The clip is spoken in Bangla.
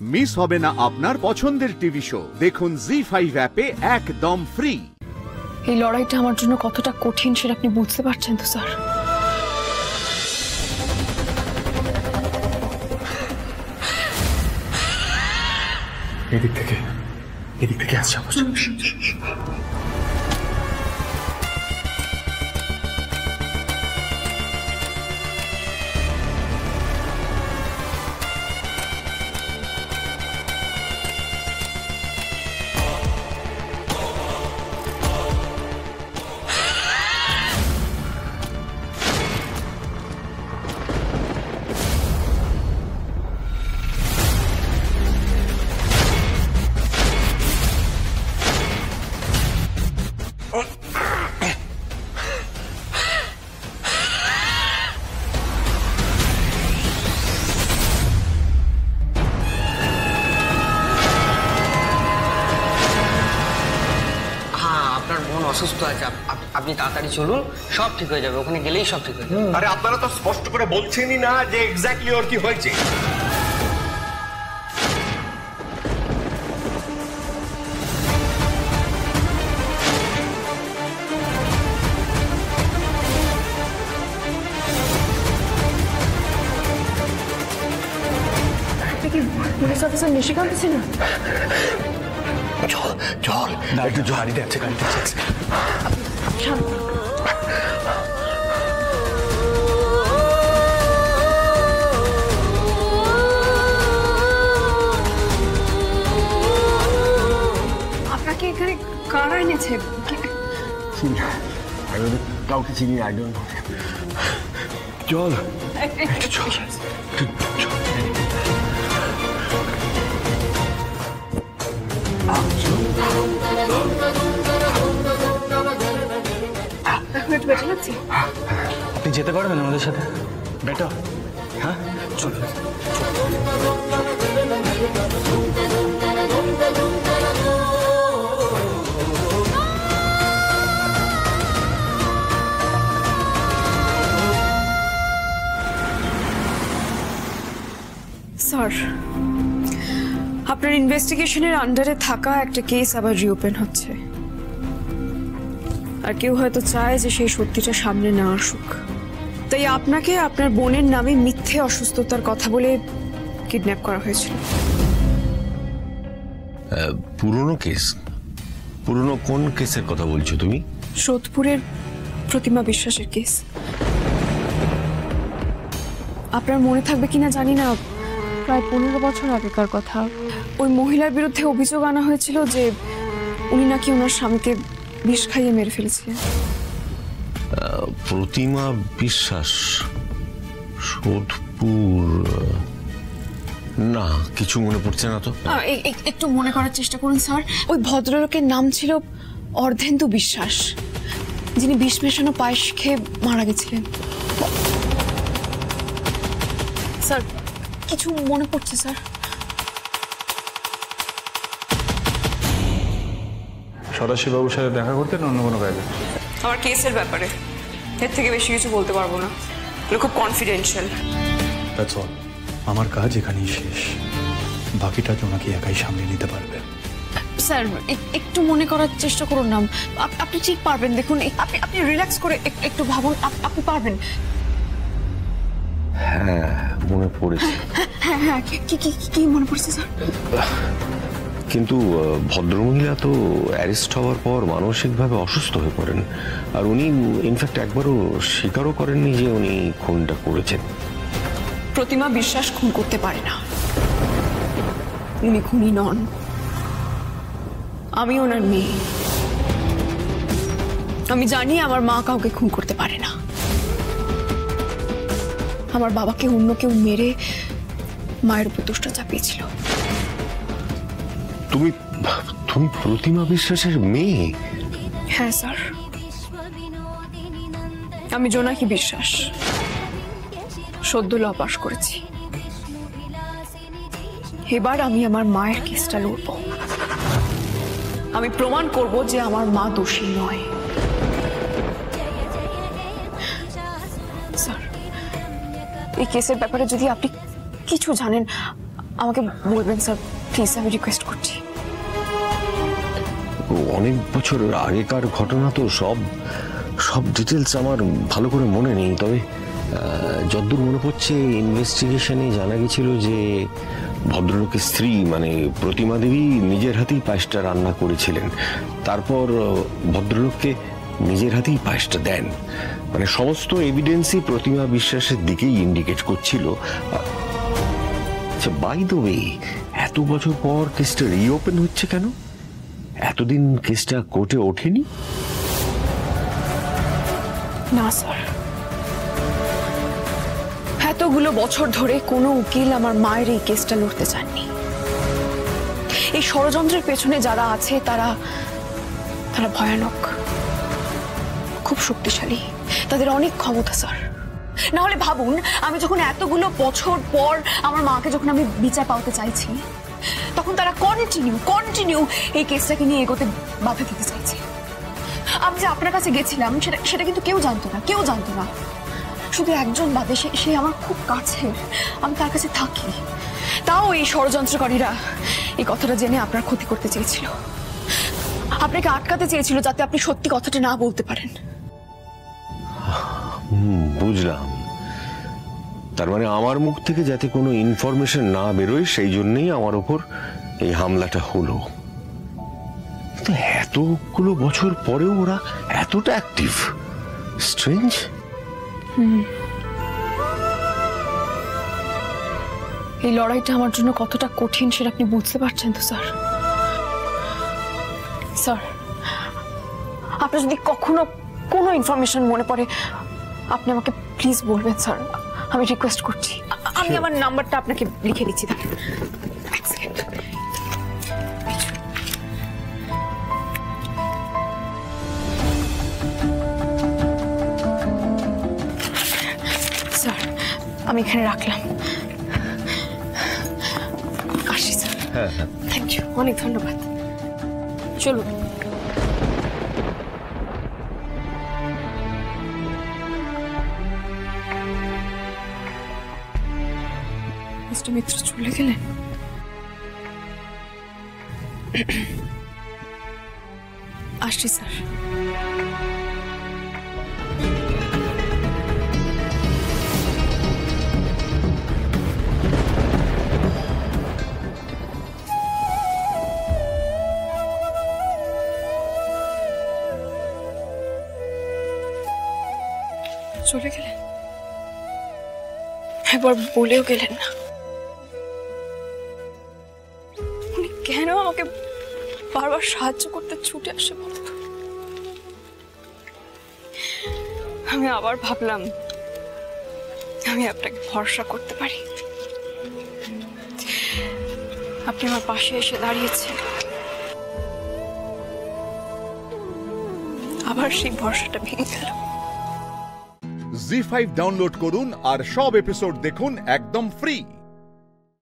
মিস হবে না আপনার পছন্দের টিভি শো। দেখুন জি5 অ্যাপে একদম ফ্রি। এই লড়াইটা আমার জন্য কতটা কঠিন সেটা আপনি বুঝতে পারছেন তো স্যার? এদিক থেকে আসছে আওয়াজ। অসুস্থ আছে, আপনি তাড়াতাড়ি চলুন, সব ঠিক হয়ে যাবে। ওখানে গেলেই সব ঠিক হয়ে যাবে। আরে আপনারা তো স্পষ্ট করে বলছেনই না যে এক্স্যাক্টলি ওর কি হয়েছে। পুলিশ অফিসার নিশিকান্ত ছিলেন? চল একটু গাড়িতে আছে শান্ত। আপনাকে এখানে কারা এনেছে? কাউকে চিনি, আই ডোন্ট নো। চল একটু চল। আপনি যেতে পারবেন আমাদের সাথে? বেটা, হ্যাঁ চল। স্যার, আপনার ইনভেস্টিগেশনের আন্ডারে থাকা একটা কেস আবার রিওপেন হচ্ছে, আর কেউ হয়তো চায় যে সেই সত্যিটা সামনে না আসুক। তাই আপনাকে আপনার বোনের নামে মিথ্যে অসুস্থতার কথা বলে কিডন্যাপ করা হয়েছিল। পুরনো কেস? পুরনো কোন কেসের কথা বলছো তুমি? সোদপুরের প্রতিমা বিশ্বাসের কেস। আপনার মনে থাকবে কিনা জানি না, প্রায় 15 বছর আগেকার কথা। ওই মহিলার বিরুদ্ধে অভিযোগ আনা হয়েছিল যে উনি নাকি ওনার স্বামীকে বিষ খাইয়ে মেরে ফেলেছিলেন। প্রতিমা বিশ্বাস, সোদপুর? না, কিছু মনে পড়ছে না তো। একটু মনে করার চেষ্টা করুন স্যার। ওই ভদ্রলোকের নাম ছিল অর্ধেন্দু বিশ্বাস, যিনি বিষ মেশানো পায়েস খেয়ে মারা গেছিলেন। স্যার, কিছু মনে পড়ছে স্যার? সদাশিববাবুর সাথে দেখা করতেন অন্য কোনো কাজে? আমার কেসের ব্যাপারে, এর থেকে বেশি কিছু বলতে পারবো না, খুব কনফিডেন্সিয়াল। That's all. আমার কাজ এখানেই শেষ, বাকিটা জোনাকি একাই সামলে নিতে পারবে। স্যার, একটু মনে করার চেষ্টা করুন না, আপনি ঠিক পারবেন। দেখুন, আপনি রিল্যাক্স করে একটু ভাবুন, আপনি পারবেন। হ্যাঁ, মনে পড়েছে। হ্যাঁ হ্যাঁ, কি মনে পড়ছে স্যার? কিন্তু ভদ্রমহিলা তো অ্যারেস্ট হওয়ার পর মানসিকভাবে অসুস্থ হয়ে পড়েন, আর উনি ইনফ্যাক্ট একবারও স্বীকারও করেননি যে উনি খুনটা করেছেন। প্রতিমা বিশ্বাস খুন করতে পারে না, উনি খুনি নন। আমি ওনার মেয়ে, আমি জানি আমার মা কাউকে খুন করতে পারে না। আমার বাবাকে অন্য কেউ মেরে মায়ের উপর দোষটা চাপিয়েছিল। তুমি প্রতিমা বিশ্বাসের মেয়ে? হ্যাঁ স্যার, আমি জোনাকি বিশ্বাস, সদ্য ল পাশ করেছি। এবার আমি আমার মায়ের কেসটা লড়ব। আমি প্রমাণ করব যে আমার মা দোষী নয়। স্যার, এই কেসের ব্যাপারে যদি আপনি কিছু জানেন, আমাকে বলবেন স্যার, প্লিজ, আমি রিকোয়েস্ট করছি। অনেক বছর আগেকার ঘটনা তো, সব সব ডিটেলস আমার ভালো করে মনে নেই, তবে যতদূর মনে পড়ছে ইনভেস্টিগেশনে জানা গেছিল যে ভদ্রলোকের স্ত্রী মানে প্রতিমা দেবী নিজের হাতেই পায়েসটা রান্না করেছিলেন, তারপর ভদ্রলোককে নিজের হাতেই পায়েসটা দেন। মানে সমস্ত এভিডেন্সই প্রতিমা বিশ্বাসের দিকেই ইন্ডিকেট করছিল। আচ্ছা, বাই দ্য ওয়ে, এত বছর পর কেসটা রিওপেন হচ্ছে কেন? এতদিন কেসটা কোর্টে ওঠেনি? না স্যার, এতগুলো বছর ধরে কোনো উকিল আমার মায়ের এই কেসটা লড়তে চাননি। এই ষড়যন্ত্রের পেছনে যারা আছে তারা তারা ভয়ানক, খুব শক্তিশালী, তাদের অনেক ক্ষমতা স্যার। না হলে ভাবুন, আমি যখন এতগুলো বছর পর আমার মাকে যখন আমি বিচার পাওয়াতে চাইছি, তখন তারা কন্টিনিউ এই কেসটাকে নিয়ে এগোতে বাধা দিতে চাইছে। আমি যে আপনার কাছে গেছিলাম সেটা কিন্তু কেউ জানতো না, শুধু একজন বাদে, সে আমার খুব কাছে, আমি তার কাছে থাকি। তাও এই ষড়যন্ত্রকারীরা এই কথাটা জেনে আপনার ক্ষতি করতে চেয়েছিল, আপনাকে আটকাতে চেয়েছিল যাতে আপনি সত্যি কথাটা না বলতে পারেন। বুঝলাম, তার মানে আমার মুখ থেকে যাতে কোনো ইনফরমেশন না বেরোয় সেই জন্যই আমার উপর এই হামলাটা হলো। তো এতগুলো বছর পরেও ওরা এতটা অ্যাক্টিভ, স্ট্রেঞ্জ। এই লড়াইটা আমার জন্য কতটা কঠিন সেটা আপনি বুঝতে পারছেন তো স্যার? স্যার, আপনার যদি কখনো কোনো ইনফরমেশন মনে পড়ে আপনি আমাকে প্লিজ বলবেন স্যার, আমি রিকোয়েস্ট করছি। আমি আমার নাম্বারটা আপনাকে লিখে দিচ্ছি, দেখেন। স্যার, আমি এখানে রাখলাম, আসি স্যার। থ্যাংক ইউ, অনেক ধন্যবাদ। চলুন। মিস্টার মিত্র চলে গেলেন? আসছি স্যার। চলে গেলেন? একবার বলেও গেলেন না। উনি কেন আমাকে বারবার সাহায্য করতে ছুটে আসে বলতো? আমি আবার ভাবলাম আমি আপনাকে ভরসা করতে পারি, আপনি আমার পাশে এসে দাঁড়িয়েছেন। আবার সেই ভরসাটা ভেঙে গেল। জি5 ডাউনলোড করুন আর সব এপিসোড দেখুন একদম ফ্রি।